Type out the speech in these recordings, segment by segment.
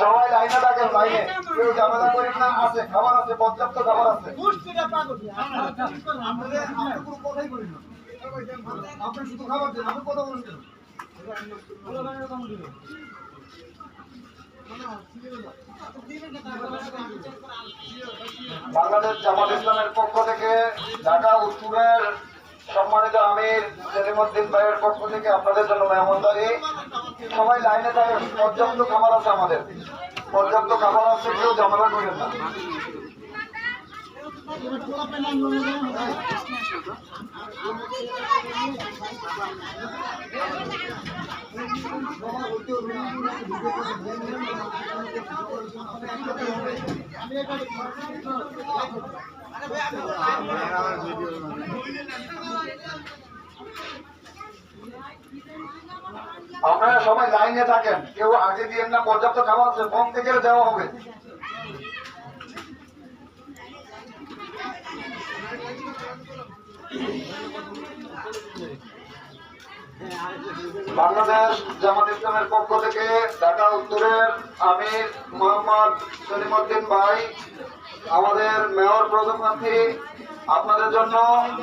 সবাই লাইনে থাকেন, লাইনে কেউ ঝামেলা করেন না। আছে খাবার আছে, পর্যাপ্ত খাবার আছে। আপনি শুধু খাবার দেন, আপনি কথা বলছেন। বাংলাদেশ জামাত ইসলামের পক্ষ থেকে ঢাকা উত্তরের সম্মানিত আমির সেলিমউদ্দিন ভাইয়ের পক্ষ থেকে আপনাদের জন্য মেহমানদারি। সবাই লাইনে থাকেন, পর্যাপ্ত খাবার আছে, আমাদের পর্যাপ্ত খাবার আছে, কেউ ঝামেলা করেন না। আপনারা সবাই লাইনে থাকেন, কেউ আগে দিয়েন না। পর্যাপ্ত খাবার আছে, ফোন থেকে দেওয়া হবে। বাংলাদেশ জামাত ইসলামের পক্ষ থেকে ঢাকা উত্তরের আমির মোহাম্মদ সেলিমউদ্দিন ভাই, আমাদের মেয়র প্রধানমন্ত্রী আপনাদের জন্য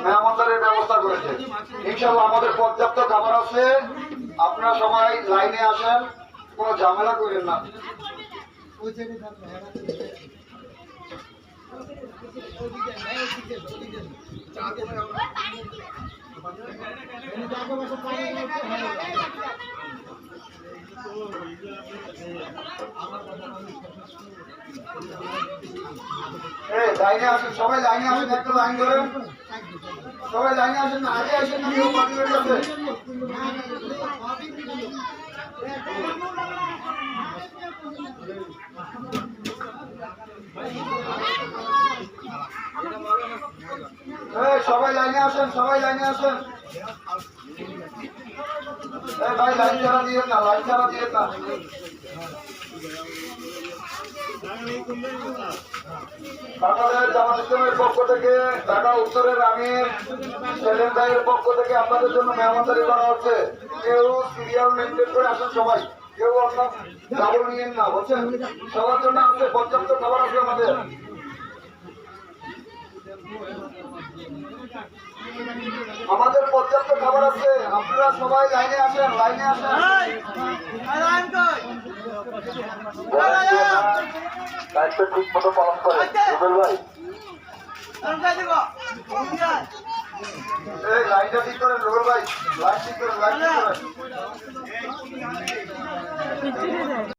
মেহমানদারির ব্যবস্থা করেছে। ইনশাআল্লাহ আমাদের পর্যাপ্ত খাবার আছে, আপনারা সবাই লাইনে আসেন, কোনো ঝামেলা করেন না। লাইনে আসেন, সবাই লাইনে আসেন, একটা লাইন ধরেন, সবাই লাইনে আসেন না, আগে আসেন না, কেউ পাঠিয়ে গেছে। সবাই লাইনে আসেন, সবাই লাইনে আসেন। ভাই লাইন ছাড়া দিয়ে না, লাইন ছাড়া দিয়ে না। বাংলাদেশ জামাত ইসলামের পক্ষ থেকে ঢাকা উত্তরের আমির সেলিম ভাইয়ের পক্ষ থেকে আপনাদের জন্য মেহমানদারি করা হচ্ছে। কেউ সিরিয়াল মেনটেন করে আসেন, সবাই কেউ অন্য ডাবল নিয়েন না, বুঝছেন? সবার জন্য আছে, পর্যাপ্ত খাবার আছে আমাদের। আমাদের পর্যাপ্ত খাবার আছে, আপনারা সবাই লাইনে আসেন, লাইনে আসেন। দায়িত্ব ঠিক মতো পালন করে রুবেল ভাই। এই লাইনটা ঠিক করেন রুবেল ভাই, লাইন ঠিক করেন, লাইন ঠিক করেন।